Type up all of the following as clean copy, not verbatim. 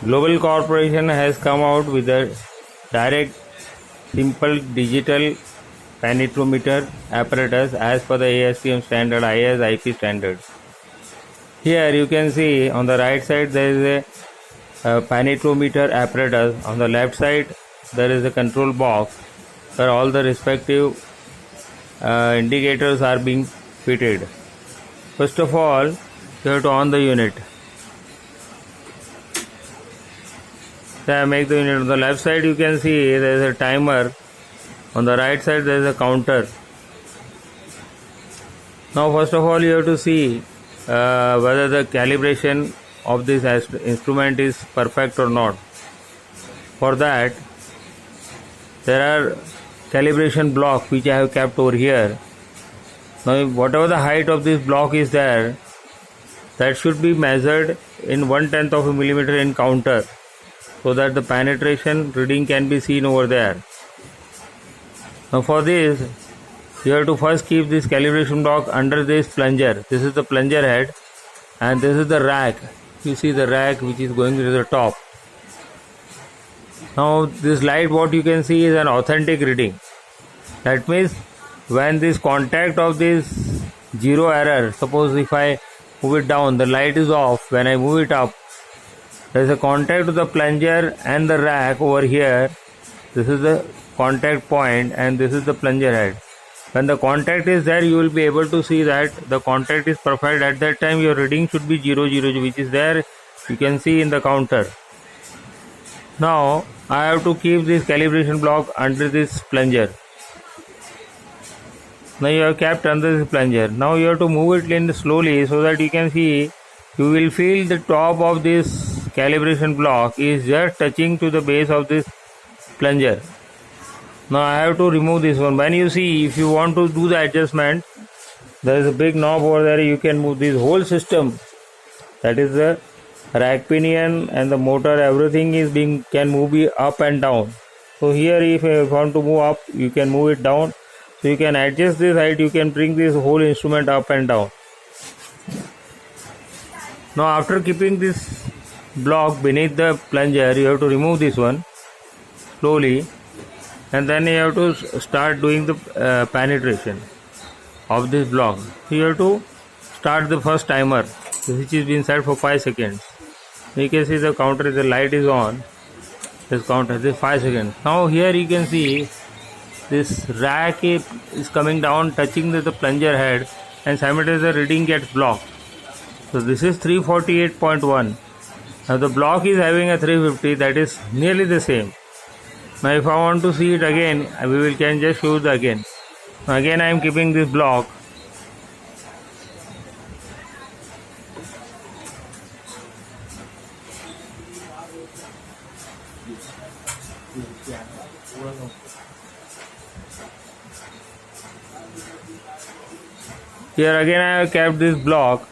Global Corporation has come out with a direct, simple digital Penetrometer apparatus as per the ASTM standard, IS IP standard. Here you can see on the right side there is a Penetrometer apparatus. On the left side there is a control box where all the respective indicators are being fitted. First of all, you have to on the unit. So make the unit. On the left side you can see there is a timer. On the right side there is a counter. Now first of all you have to see whether the calibration of this instrument is perfect or not. For that there are calibration block which I have kept over here. Now whatever the height of this block is there, that should be measured in 1/10 of a millimeter in counter, so that the penetration reading can be seen over there. Now for this you have to first keep this calibration block under this plunger. This is the plunger head and this is the rack. You see the rack which is going to the top. Now this light, what you can see is an authentic reading. That means when this contact of this zero error, suppose if I move it down, the light is off. When I move it up, there is a contact with the plunger and the rack over here. This is the contact point and this is the plunger head. When the contact is there, you will be able to see that the contact is perfect. At that time your reading should be 000, which is there, you can see in the counter. Now I have to keep this calibration block under this plunger. Now you have kept under this plunger. Now you have to move it in slowly so that you can see, you will feel the top of this calibration block is just touching to the base of this plunger. Now I have to remove this one. When you see, if you want to do the adjustment, there is a big knob over there. You can move this whole system. That is the rack pinion and the motor. Everything is can move it up and down. So here, if you want to move up, you can move it down. So you can adjust this height. You can bring this whole instrument up and down. Now after keeping this block beneath the plunger, you have to remove this one slowly. And then you have to start doing the penetration of this block. So you have to start the first timer, which is been set for 5 seconds. You can see the counter, the light is on. This counter is 5 seconds. Now here you can see this rack is coming down, touching the plunger head, and simultaneously the reading gets blocked. So this is 348.1. Now the block is having a 350, that is nearly the same. Now if I want to see it again, we can just show it again. Now again I am keeping this block. Here again I have kept this block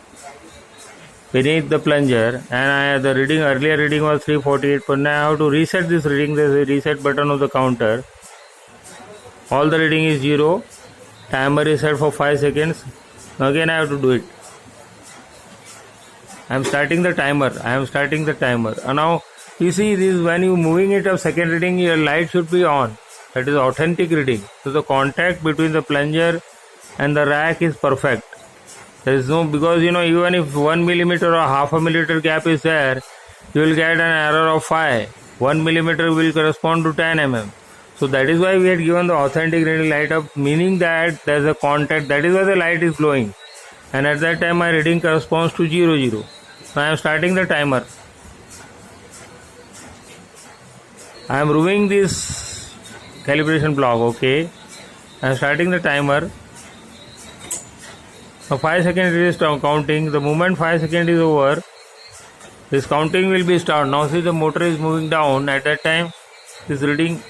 beneath the plunger, and the reading, earlier reading was 348, but now I have to reset this reading. There is a reset button of the counter. All the reading is 0. Timer is set for 5 seconds. Now again I have to do it. I am starting the timer. And now you see this, when you moving it up second reading, your light should be on. That is authentic reading. So the contact between the plunger and the rack is perfect. There is no, because even if 1 millimeter or half a millimeter gap is there, you will get an error of 5. 1 millimeter will correspond to 10 mm. So that is why we had given the authentic reading light up, meaning that there is a contact. That is why the light is glowing. And at that time my reading corresponds to 00. Now I am starting the timer. I am removing this calibration block. Okay. I am starting the timer. Now 5 seconds it is counting. The moment 5 seconds is over, this counting will be started. Now see the motor is moving down. At that time this reading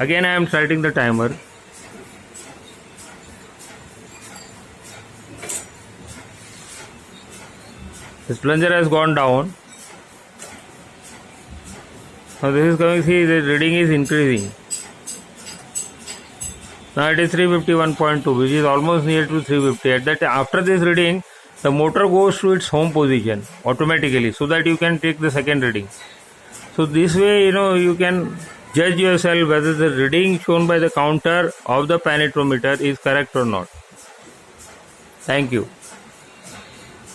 again I am starting the timer. This plunger has gone down. Now this is coming, see the reading is increasing. Now it is 351.2, which is almost near to 350. At that, after this reading, the motor goes to its home position automatically, so that you can take the second reading. So this way, you can judge yourself whether the reading shown by the counter of the penetrometer is correct or not. Thank you.